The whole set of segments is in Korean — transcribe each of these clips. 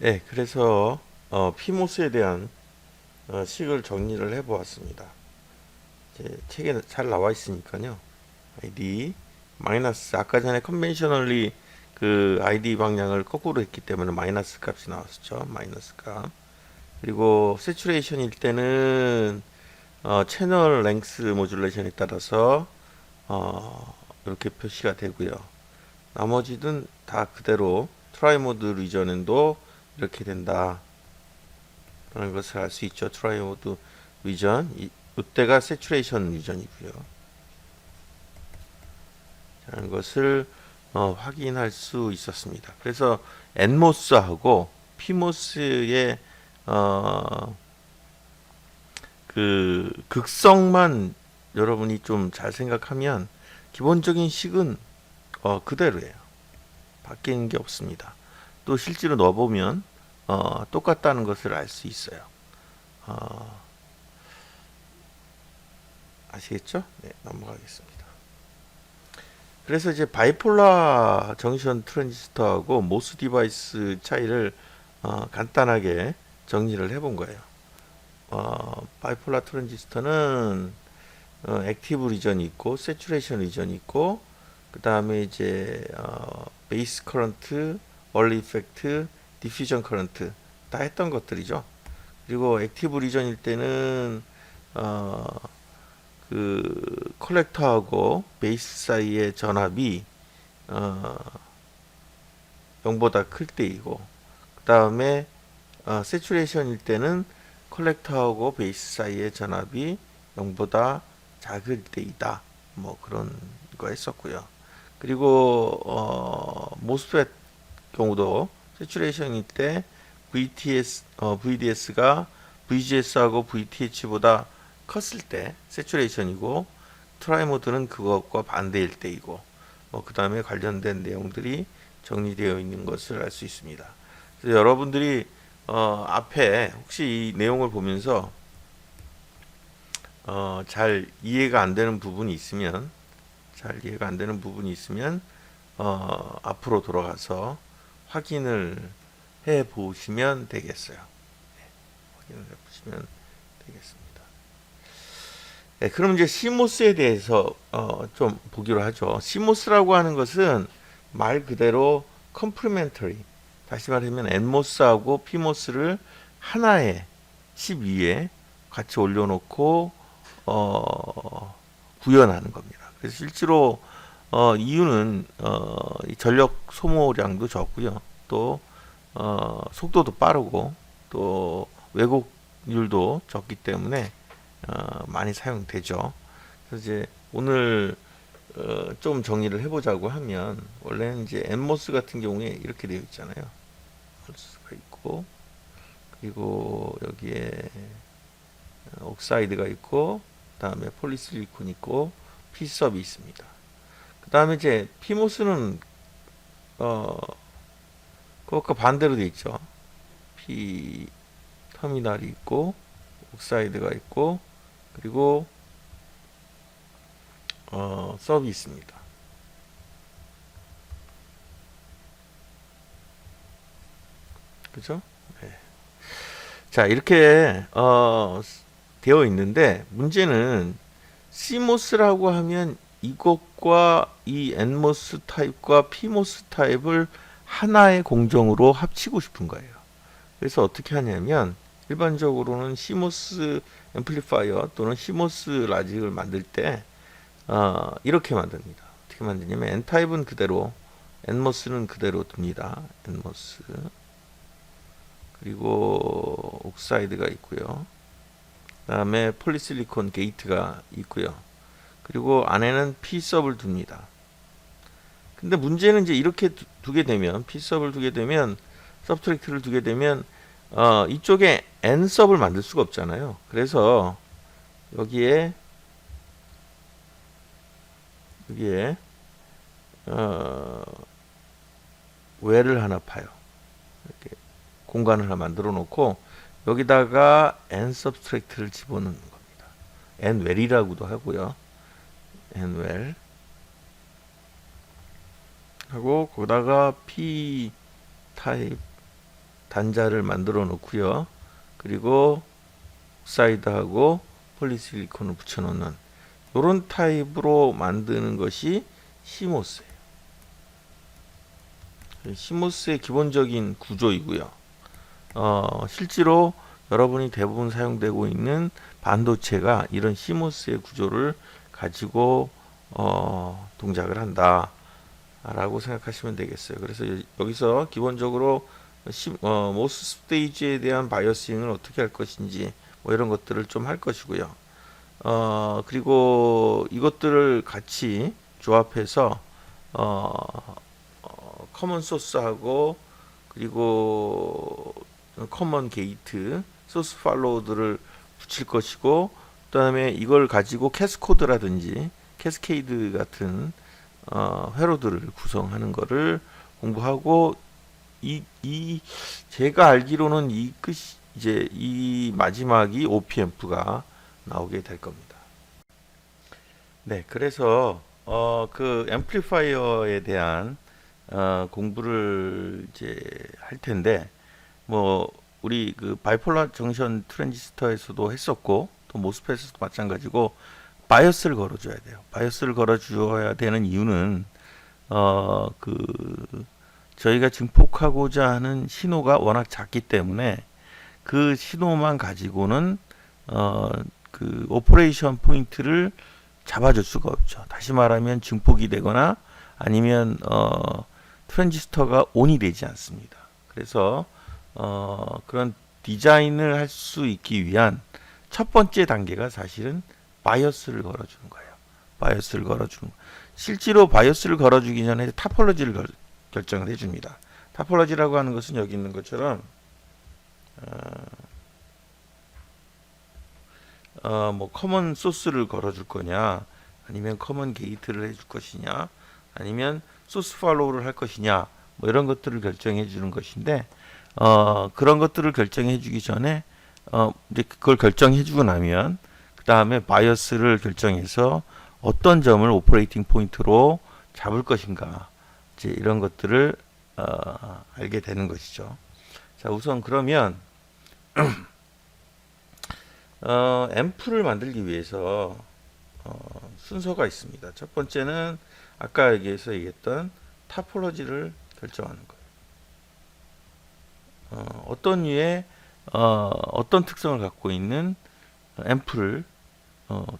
네, 그래서 피모스에 대한 식을 정리를 해 보았습니다. 책에 잘 나와 있으니까요. id 마이너스, 아까 전에 컨벤셔널리 그 id 방향을 거꾸로 했기 때문에 마이너스 값이 나왔었죠. 마이너스 값. 그리고 세츄레이션일 때는 채널 랭스 모듈레이션에 따라서 이렇게 표시가 되고요. 나머지는 다 그대로 트라이 모드 리전도 이렇게 된다 라는 것을 알 수 있죠. 트라이 모드 리전, 이때가 세츄레이션 리전이고요. 라는 것을 확인할 수 있었습니다. 그래서 엔모스하고 피모스의 그 극성만 여러분이 좀 잘 생각하면 기본적인 식은 그대로예요. 바뀌는 게 없습니다. 또 실제로 넣어보면 똑같다는 것을 알 수 있어요. 아시겠죠? 네, 넘어가겠습니다. 그래서 이제 바이폴라 정션 트랜지스터하고 모스 디바이스 차이를 간단하게 정리를 해본 거예요. 바이폴라 트랜지스터는 액티브 리전이 있고 세츄레이션 리전이 있고 그 다음에 이제 베이스 커런트, 얼리 이펙트, 디퓨전 커런트 다 했던 것들이죠. 그리고 액티브 리전일 때는 그 컬렉터하고 베이스 사이의 전압이 0보다 클 때이고 그 다음에 세츄레이션일 때는 컬렉터하고 베이스 사이의 전압이 0보다 작을 때이다. 뭐 그런 거 했었고요. 그리고 모스펫 경우도 세츄레이션일 때 VDS가 VGS하고 VTH보다 컸을 때 세츄레이션이고 트라이 모드는 그것과 반대일 때이고 뭐 그 다음에 관련된 내용들이 정리되어 있는 것을 알 수 있습니다. 그래서 여러분들이 앞에 혹시 이 내용을 보면서 잘 이해가 안 되는 부분이 있으면 앞으로 돌아가서 확인을 해 보시면 되겠어요. 네, 확인을 해 보시면 되겠습니다. 네, 그럼 이제 시모스에 대해서 좀 보기로 하죠. 시모스라고 하는 것은 말 그대로 컴플리멘터리, 다시 말하면 엔모스하고 피모스를 하나의 칩 위에 같이 올려놓고 구현하는 겁니다. 그래서 실제로 이유는 전력 소모량도 적고요. 또 속도도 빠르고 또 왜곡률도 적기 때문에 많이 사용되죠. 그래서 이제 오늘 좀 정리를 해보자고 하면 원래는 이제 엔모스 같은 경우에 이렇게 되어 있잖아요. 가 있고 그리고 여기에 옥사이드가 있고 그다음에 폴리실리콘 있고 피섭이 있습니다. 그다음에 이제 피모스는 그것과 반대로 되어 있죠. 피 터미널이 있고 옥사이드가 있고 그리고 서브 있습니다. 그죠? 네. 자, 이렇게 되어 있는데 문제는 CMOS라고 하면 이것과 이 NMOS 타입과 PMOS 타입을 하나의 공정으로 합치고 싶은 거예요. 그래서 어떻게 하냐면 일반적으로는 CMOS 앰플리파이어 또는 CMOS 라직을 만들 때 이렇게 만듭니다. 어떻게 만드냐면 N타입은 그대로, NMOS는 그대로 둡니다. NMOS 그리고 옥사이드가 있고요. 그 다음에 폴리실리콘 게이트가 있고요. 그리고 안에는 P섭을 둡니다. 근데 문제는 이제 이렇게 두게 되면 P섭을 두게 되면 서브트랙트를 두게 되면 이쪽에 N섭을 만들 수가 없잖아요. 그래서 여기에 웰을 하나 파요. 이렇게 공간을 하나 만들어 놓고 여기다가 N 서브트랙트를 집어넣는 겁니다. N 웰이라고도 하고요. N 웰 하고 거기다가 P 타입 단자를 만들어 놓고요. 그리고 옥사이드하고 폴리실리콘을 붙여 놓는 이런 타입으로 만드는 것이 CMOS예요. CMOS의 기본적인 구조이고요. 실제로 여러분이 대부분 사용되고 있는 반도체가 이런 CMOS의 구조를 가지고 동작을 한다 라고 생각하시면 되겠어요. 그래서 여기서 기본적으로 모스 스테이지에 대한 바이어싱을 어떻게 할 것인지 뭐 이런 것들을 좀 할 것이고요. 그리고 이것들을 같이 조합해서 커먼 소스하고 그리고 커먼 게이트, 소스 팔로우들을 붙일 것이고, 그 다음에 이걸 가지고 캐스코드라든지 캐스케이드 같은 회로들을 구성하는 거를 공부하고, 제가 알기로는 이제 이 마지막이 OPMP가 나오게 될 겁니다. 네, 그래서 그 앰플리파이어에 대한 공부를 이제 할 텐데, 뭐 우리 그 바이폴라 정션 트랜지스터에서도 했었고 또 모스펫에서도 마찬가지고 바이어스를 걸어줘야 돼요. 바이어스를 걸어줘야 되는 이유는 그 저희가 증폭하고자 하는 신호가 워낙 작기 때문에 그 신호만 가지고는 그 오퍼레이션 포인트를 잡아줄 수가 없죠. 다시 말하면 증폭이 되거나 아니면 트랜지스터가 온이 되지 않습니다. 그래서 그런 디자인을 할 수 있기 위한 첫 번째 단계가 사실은 바이어스를 걸어주는 거예요. 바이어스를 걸어주는 거. 실제로 바이어스를 걸어주기 전에 타폴로지를 결정을 해줍니다. 타폴로지라고 하는 것은 여기 있는 것처럼 뭐 커먼 소스를 걸어줄 거냐, 아니면 커먼 게이트를 해줄 것이냐, 아니면 소스 팔로우를 할 것이냐, 뭐 이런 것들을 결정해 주는 것인데, 그런 것들을 결정해 주기 전에 이제 그걸 결정해 주고 나면 그 다음에 바이어스를 결정해서 어떤 점을 오퍼레이팅 포인트로 잡을 것인가, 이제 이런 것들을 알게 되는 것이죠. 자, 우선 그러면 앰프를 만들기 위해서 순서가 있습니다. 첫 번째는 아까 얘기했던 타폴로지를 결정하는 거예요. 어떤 류의 어떤 특성을 갖고 있는 앰프를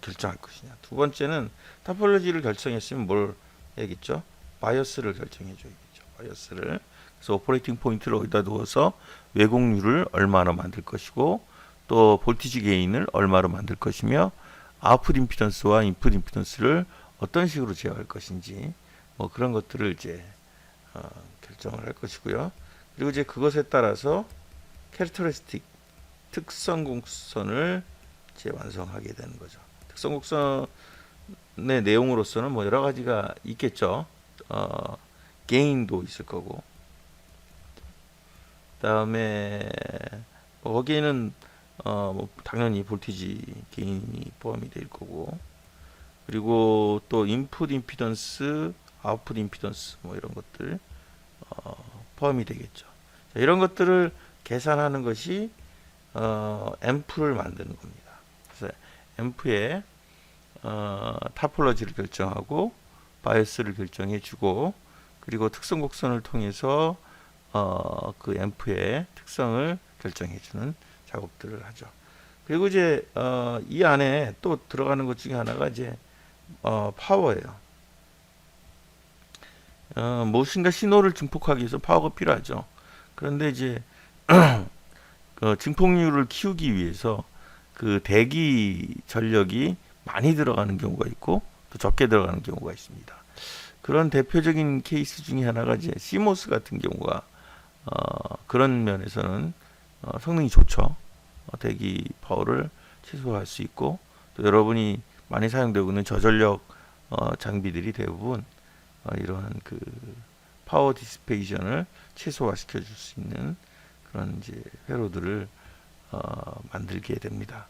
결정할 것이냐. 두 번째는 타폴로지를 결정했으면 뭘 해야겠죠? 바이어스를 결정해 줘야겠죠. 바이어스를. 그래서 오퍼레이팅 포인트를 어디다 두어서 왜곡률을 얼마나 만들 것이고, 또 볼티지 게인을 얼마로 만들 것이며, 아웃풋 임피던스와 인풋 임피던스를 어떤 식으로 제어할 것인지, 뭐 그런 것들을 이제 결정을 할 것이고요. 그리고 이제 그것에 따라서 캐릭터리스틱 특성 곡선을 이제 완성하게 되는 거죠. 특성 곡선의 내용으로서는 뭐 여러 가지가 있겠죠. 게인도 있을 거고, 그다음에 거기에는 뭐 당연히 볼티지 게인이 포함이 될 거고, 그리고 또 인풋 임피던스, 아웃풋 임피던스 뭐 이런 것들 포함이 되겠죠. 자, 이런 것들을 계산하는 것이 앰프를 만드는 겁니다. 그래서 앰프의 타폴로지를 결정하고 바이어스를 결정해 주고, 그리고 특성 곡선을 통해서 그 앰프의 특성을 결정해 주는 작업들을 하죠. 그리고 이제 이 안에 또 들어가는 것 중에 하나가 이제 파워예요. 무엇인가 신호를 증폭하기 위해서 파워가 필요하죠. 그런데 이제 증폭률을 키우기 위해서 그 대기 전력이 많이 들어가는 경우가 있고 또 적게 들어가는 경우가 있습니다. 그런 대표적인 케이스 중에 하나가 이제 CMOS 같은 경우가 그런 면에서는 성능이 좋죠. 대기 파워를 최소화할 수 있고, 또 여러분이 많이 사용되고 있는 저전력 장비들이 대부분 이러한 그 파워 디시페이션을 최소화시켜 줄 수 있는 그런 이제 회로들을 만들게 됩니다.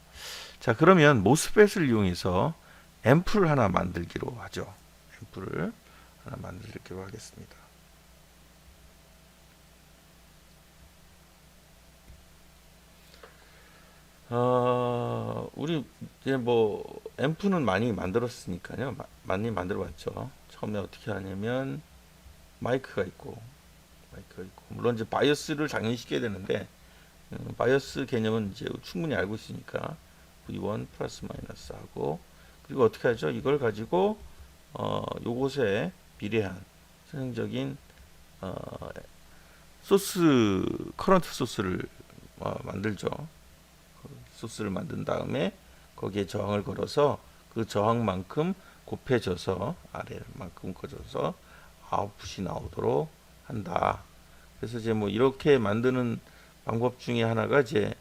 자, 그러면 모스펫을 이용해서 앰프를 하나 만들기로 하죠. 앰프를 하나 만들기로 하겠습니다. 우리 이제 뭐 앰프는 많이 만들었으니까요. 많이 만들어 봤죠. 처음에 어떻게 하냐면 마이크가 있고 물론 이제 바이어스를 장착시켜야 되는데 바이어스 개념은 이제 충분히 알고 있으니까 V1 플러스 마이너스 하고 그리고 어떻게 하죠? 이걸 가지고 요것에 비례한 선형적인 어, 소스 커런트 소스를 만들죠. 소스를 만든 다음에 거기에 저항을 걸어서 그 저항만큼 곱해져서 아래만큼 곱해져서 아웃풋이 나오도록 한다. 그래서 이제 뭐 이렇게 만드는 방법 중에 하나가 이제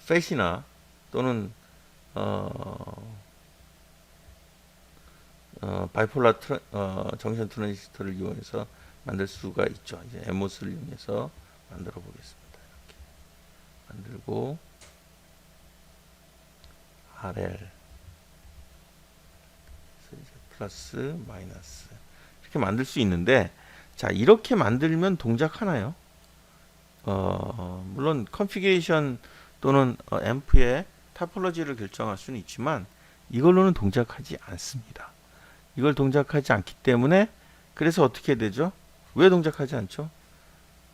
팻이나 또는 바이폴라 정션 트랜지스터를 이용해서 만들 수가 있죠. 이제 에모스를 이용해서 만들어 보겠습니다. 이렇게 만들고 RL 플러스 마이너스 이렇게 만들 수 있는데 자 이렇게 만들면 동작하나요? 물론 컨피그레이션 또는 앰프의 타폴로지를 결정할 수는 있지만 이걸로는 동작하지 않습니다. 이걸 동작하지 않기 때문에 그래서 어떻게 되죠? 왜 동작하지 않죠?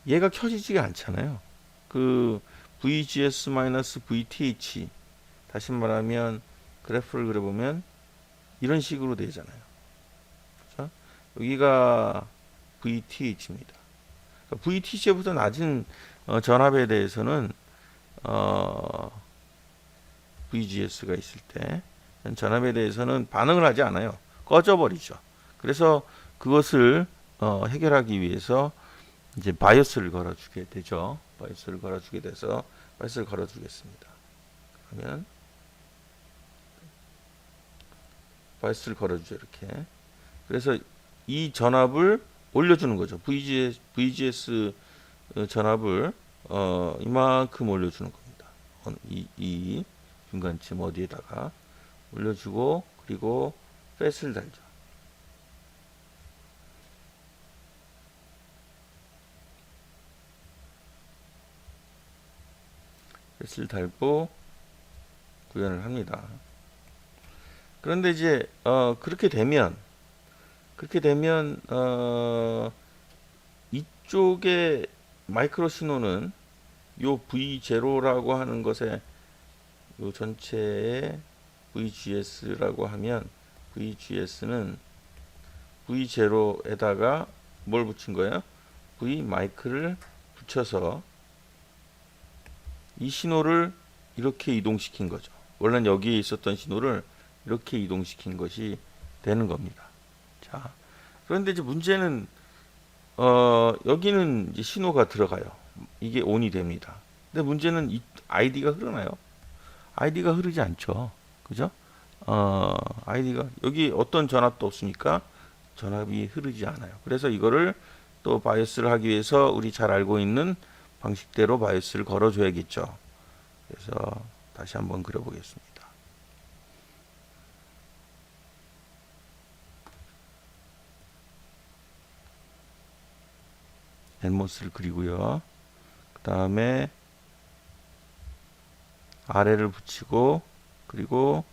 얘가 켜지지가 않잖아요. 그 VGS-VTH 다시 말하면 그래프를 그려보면 이런 식으로 되잖아요. 그렇죠? 여기가 VTH입니다. 그러니까 VTH보다 낮은 전압에 대해서는 VGS가 있을 때 전압에 대해서는 반응을 하지 않아요. 꺼져버리죠. 그래서 그것을 해결하기 위해서 이제 바이어스를 걸어주게 되죠. 바이어스를 걸어주게 돼서 바이어스를 걸어주겠습니다. 그러면 바이어스를 걸어주죠. 이렇게. 그래서 이 전압을 올려주는 거죠. VGS 전압을 이만큼 올려주는 겁니다. 이 중간쯤 어디에다가 올려주고 그리고 팻을 달죠. 팻을 달고 구현을 합니다. 그런데 이제 그렇게 되면 이쪽에 마이크로 신호는 요 V0라고 하는 것에 요 전체에 VGS라고 하면 VGS는 V0에다가 뭘 붙인 거예요? V 마이크를 붙여서 이 신호를 이렇게 이동시킨 거죠. 원래는 여기에 있었던 신호를 이렇게 이동시킨 것이 되는 겁니다. 자, 그런데 이제 문제는 여기는 이제 신호가 들어가요. 이게 ON이 됩니다. 근데 문제는 이 ID가 흐르나요? ID가 흐르지 않죠. 그죠? ID가 여기 어떤 전압도 없으니까 전압이 흐르지 않아요. 그래서 이거를 또 바이오스를 하기 위해서 우리 잘 알고 있는 방식대로 바이오스를 걸어줘야겠죠. 그래서 다시 한번 그려보겠습니다. 엔모스를 그리고요. 그 다음에 아래를 붙이고 그리고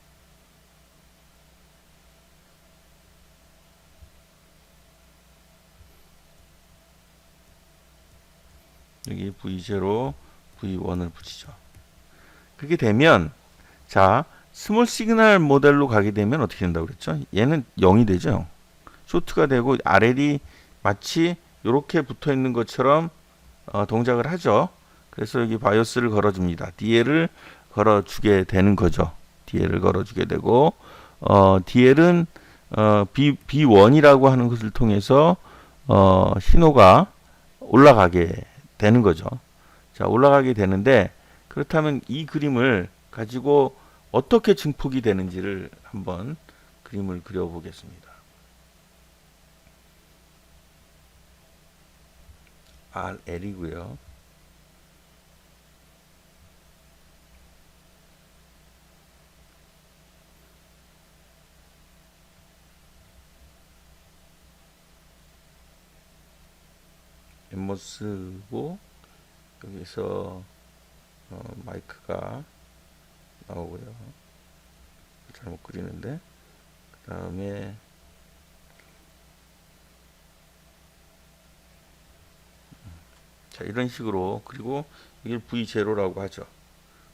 여기 V0, V1을 붙이죠. 그렇게 되면 자 스몰 시그널 모델로 가게 되면 어떻게 된다고 그랬죠? 얘는 0이 되죠. 쇼트가 되고 RL이 마치 이렇게 붙어 있는 것처럼 동작을 하죠. 그래서 여기 바이오스를 걸어줍니다. DL을 걸어주게 되는 거죠. DL을 걸어주게 되고 DL은 B1이라고 하는 것을 통해서 신호가 올라가게 되는 거죠. 자, 올라가게 되는데 그렇다면 이 그림을 가지고 어떻게 증폭이 되는지를 한번 그림을 그려보겠습니다. RL이고요. 엠모스고 여기서 마이크가 나오고요. 잘못 그리는데 그 다음에 자 이런 식으로 그리고 이게 V0라고 하죠.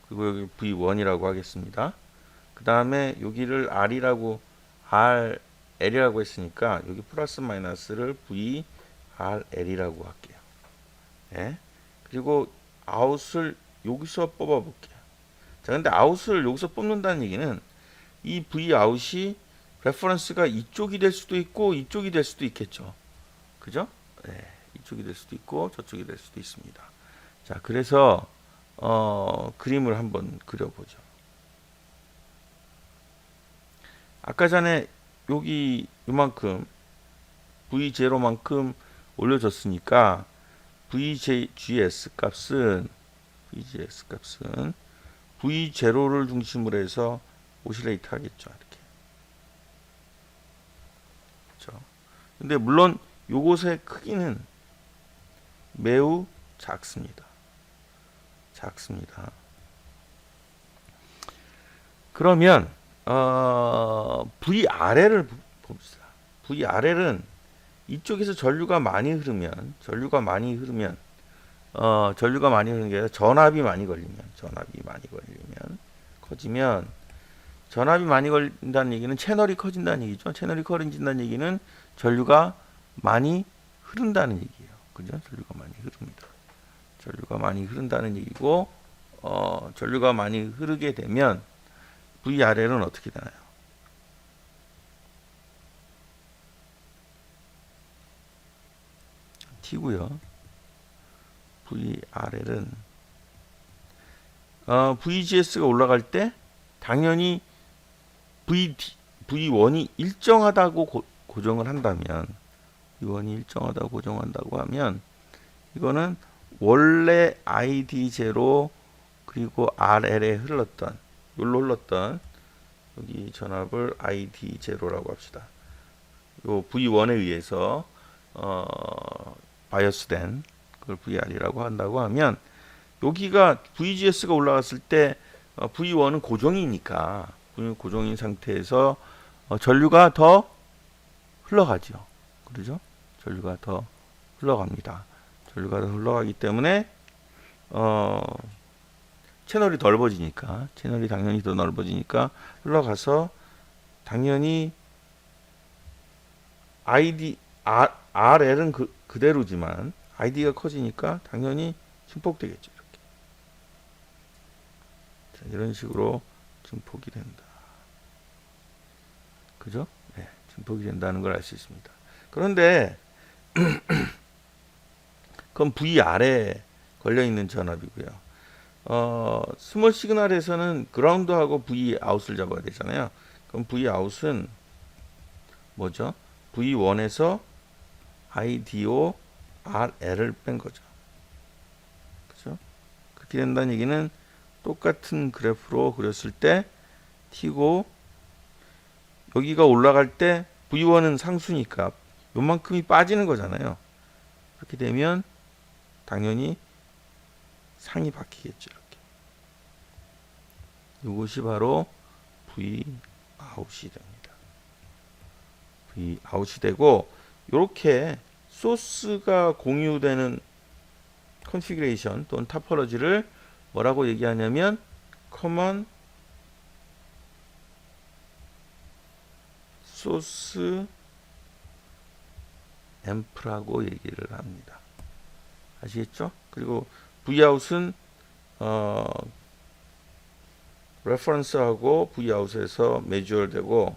그리고 여기 V1이라고 하겠습니다. 그 다음에 여기를 R이라고 L이라고 했으니까 여기 플러스 마이너스를 VRL이라고 할게요. 네. 그리고 아웃을 여기서 뽑아 볼게요. 자 근데 아웃을 여기서 뽑는다는 얘기는 이 V 아웃이 레퍼런스가 이쪽이 될 수도 있고 이쪽이 될 수도 있겠죠. 그죠? 네. 이쪽이 될 수도 있고 저쪽이 될 수도 있습니다. 자 그래서 그림을 한번 그려보죠. 아까 전에 여기 이만큼 V0만큼 올려줬으니까 VGS 값은 V0를 중심으로 해서 오실레이트 하겠죠. 이렇게. 그렇죠. 근데 물론 요것의 크기는 매우 작습니다. 그러면 VRL을 봅시다. VRL은 이쪽에서 전류가 많이 흐르는 게 아니라 전압이 많이 걸리면 커지면 전압이 많이 걸린다는 얘기는 채널이 커진다는 얘기죠. 채널이 커진다는 얘기는 전류가 많이 흐른다는 얘기예요. 그죠? 전류가 많이 흐른다는 얘기고 전류가 많이 흐르게 되면 VRL은 어떻게 되나요? T고요. VRL은 VGS가 올라갈 때 당연히 V1이 일정하다고 고정을 한다면 이거는 원래 ID0 그리고 RL에 흘렀던 여기 전압을 ID0라고 합시다. 요 V1에 의해서 바이어스된 그걸 VR이라고 한다고 하면 여기가 VGS가 올라갔을 때 V1은 고정이니까 고정인 상태에서 전류가 더 흘러가죠. 그러죠? 전류가 더 흘러갑니다. 전류가 더 흘러가기 때문에 채널이 당연히 더 넓어지니까 흘러가서 당연히 RL은 그대로지만 ID가 커지니까 당연히 증폭되겠죠. 이렇게. 자, 이런 식으로 증폭이 된다. 그죠? 네, 증폭이 된다는 걸 알 수 있습니다. 그런데 그건 VR에 걸려있는 전압이고요. 스몰 시그널에서는 그라운드하고 Vout을 잡아야 되잖아요. 그럼 Vout은 뭐죠? V1에서 IDO RL을 뺀 거죠. 그죠? 그렇게 된다는 얘기는 똑같은 그래프로 그렸을 때 T고 여기가 올라갈 때 V1은 상수니까 요만큼이 빠지는 거잖아요. 그렇게 되면 당연히 상이 바뀌겠죠. 이렇게. 이것이 바로 Vout이 됩니다. Vout이 되고 이렇게 소스가 공유되는 컨피그레이션 또는 타포로지를 뭐라고 얘기하냐면 커먼 소스 앰프라고 얘기를 합니다. 아시겠죠? 그리고 Vout은 레퍼런스하고 Vout에서 매주얼되고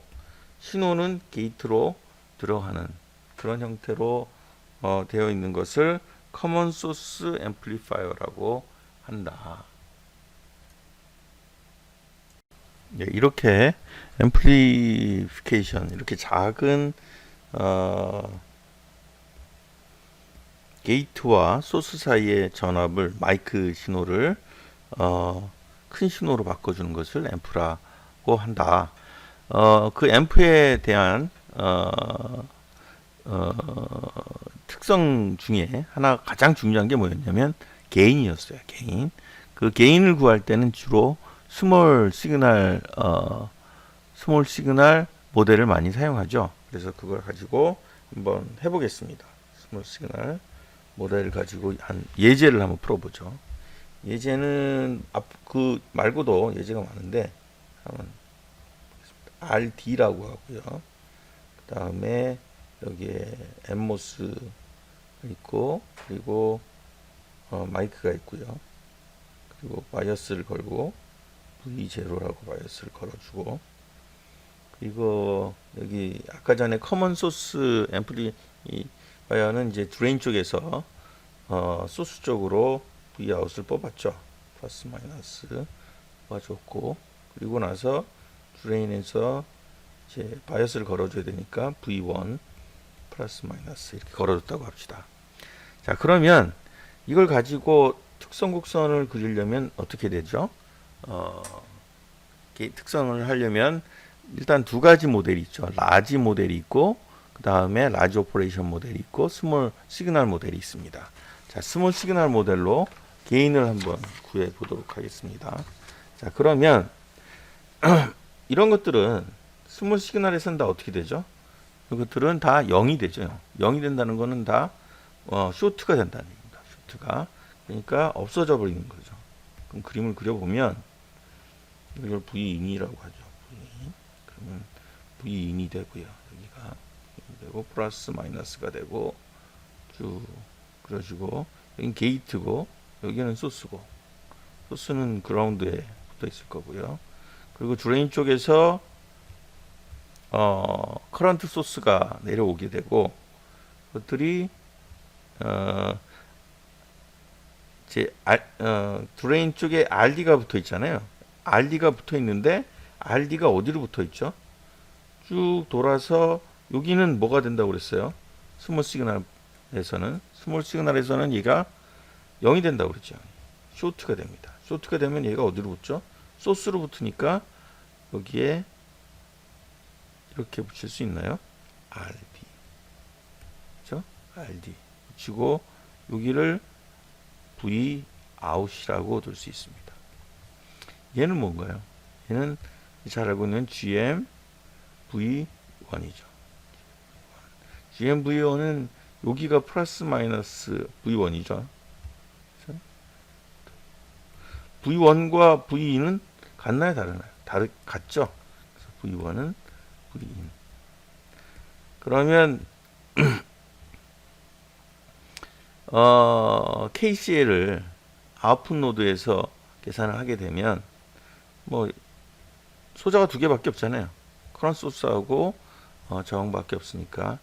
신호는 게이트로 들어가는 그런 형태로 되어 있는 것을 커먼 소스 앰플리파이어라고 한다. 네, 이렇게 앰플리피케이션 이렇게 작은 게이트와 소스 사이의 전압을 마이크 신호를 큰 신호로 바꿔주는 것을 앰프라고 한다. 그 앰프에 대한 특성 중에 하나 가장 중요한 게 뭐였냐면 게인이었어요. 게인. 그 게인을 구할 때는 주로 스몰 시그널 모델을 많이 사용하죠. 그래서 그걸 가지고 한번 해보겠습니다. 스몰 시그널 모델을 가지고 한 예제를 한번 풀어보죠. 예제는 그 말고도 예제가 많은데 한번 RD라고 하고요. 그 다음에 여기에 엠모스 있고, 그리고 마이크가 있고요. 그리고 바이어스를 걸고 V0라고 바이어스를 걸어주고, 그리고 여기 아까 전에 커먼 소스 앰플리파이어는 이제 드레인 쪽에서 소스 쪽으로 Vout을 뽑았죠. 플러스 마이너스 뽑아줬고, 그리고 나서 드레인에서 이제 바이어스를 걸어줘야 되니까 V1 플러스 마이너스 이렇게 걸어줬다고 합시다. 자, 그러면 이걸 가지고 특성 곡선을 그리려면 어떻게 되죠? 특성을 하려면 일단 두 가지 모델이 있죠. 라지 모델이 있고, 그 다음에 라지 오퍼레이션 모델이 있고, 스몰 시그널 모델이 있습니다. 자, 스몰 시그널 모델로 게인을 한번 구해 보도록 하겠습니다. 자, 그러면 이런 것들은 스몰 시그널에서는 다 어떻게 되죠? 이것들은 다 0이 되죠. 0이 된다는 거는 다 쇼트가 된다는 얘기입니다. 쇼트가. 그러니까 없어져 버리는 거죠. 그럼 그림을 그려보면 이걸 V인이라고 하죠. V. 그러면 V인이 되고요. 여기가 되고 플러스 마이너스가 되고 쭉 그려주고, 여기는 게이트고 여기는 소스고, 소스는 그라운드에 붙어 있을 거고요. 그리고 드레인 쪽에서 커런트 소스가 내려오게 되고, 그것들이 드레인 쪽에 RD가 붙어 있잖아요. RD가 붙어 있는데 RD가 어디로 붙어 있죠? 쭉 돌아서 여기는 뭐가 된다고 그랬어요? 스몰 시그널에서는 얘가 0이 된다고 그랬죠. 쇼트가 됩니다. 쇼트가 되면 얘가 어디로 붙죠? 소스로 붙으니까 여기에 이렇게 붙일 수 있나요? RD. 그렇죠? RD. 붙이고 여기를 V 아웃이라고 둘 수 있습니다. 얘는 뭔가요? 얘는 잘 알고 있는 GM V1이죠. GM V1은 여기가 플러스 마이너스 V1이죠. V1과 V2는 같나요? 다르나요? 같죠? 그래서 V1은 V2. 그러면 KCL을 아웃풋 노드에서 계산을 하게 되면 뭐 소자가 두 개밖에 없잖아요. 커런트 소스하고 저항밖에 없으니까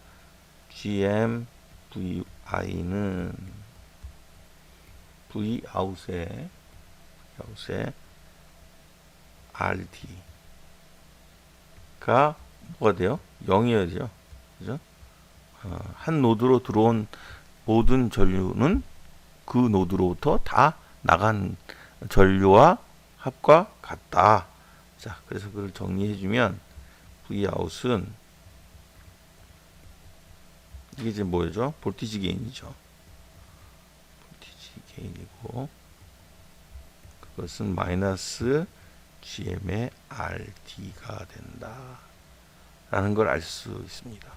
GM VI는 V 아웃에 RD가 뭐가 돼요? 0이어야죠. 그죠? 한 노드로 들어온 모든 전류는 그 노드로부터 다 나간 전류와 합과 같다. 자, 그래서 그걸 정리해주면 Vout은 이게 이제 뭐죠? 볼티지 게인이죠. 볼티지 게인이고, 그것은 마이너스 GM의 RD가 된다 라는 걸 알 수 있습니다.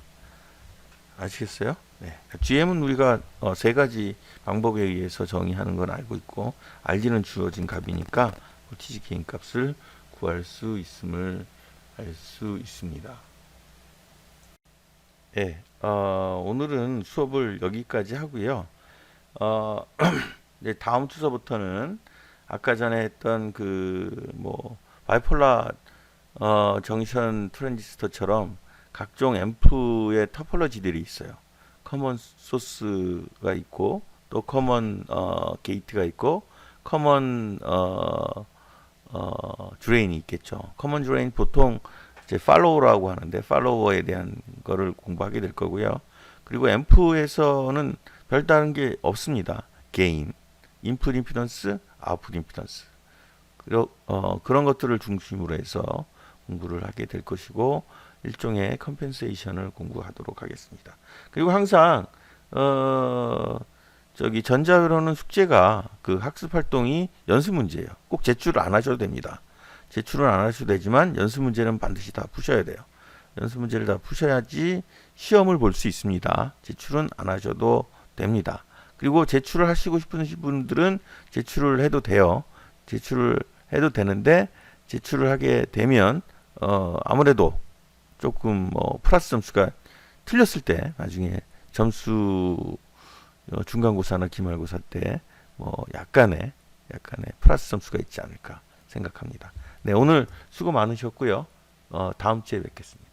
아시겠어요? 네. GM은 우리가 세 가지 방법에 의해서 정의하는 건 알고 있고, RD는 주어진 값이니까 볼티지 게인 값을 구할 수 있음을 알 수 있습니다. 네, 오늘은 수업을 여기까지 하고요. 네, 다음 주서부터는 아까 전에 했던 바이폴라 정션 트랜지스터처럼 각종 앰프의 토폴로지들이 있어요. 커먼 소스가 있고, 또 커먼 게이트가 있고, 커먼 드레인이 있겠죠. 커먼 드레인 보통 이제 팔로우라고 하는데, 팔로워에 대한 거를 공부하게 될 거고요. 그리고 앰프에서는 별다른 게 없습니다. 게인, 인풋 임피던스, 아웃풋 임피던스. 그런 것들을 중심으로 해서 공부를 하게 될 것이고, 일종의 컴펜세이션을 공부하도록 하겠습니다. 그리고 항상 어, 저기 전자회로는 숙제가 그 학습 활동이 연습 문제예요. 꼭 제출을 안 하셔도 됩니다. 제출은 안 하셔도 되지만 연습 문제는 반드시 다 푸셔야 돼요. 연습 문제를 다 푸셔야지 시험을 볼 수 있습니다. 제출은 안 하셔도 됩니다. 그리고 제출을 하시고 싶은 분들은 제출을 해도 돼요. 제출을 해도 되는데 제출을 하게 되면 아무래도 조금 뭐 플러스 점수가 틀렸을 때 나중에 점수 중간고사나 기말고사 때 뭐 약간의 플러스 점수가 있지 않을까 생각합니다. 네, 오늘 수고 많으셨고요. 다음 주에 뵙겠습니다.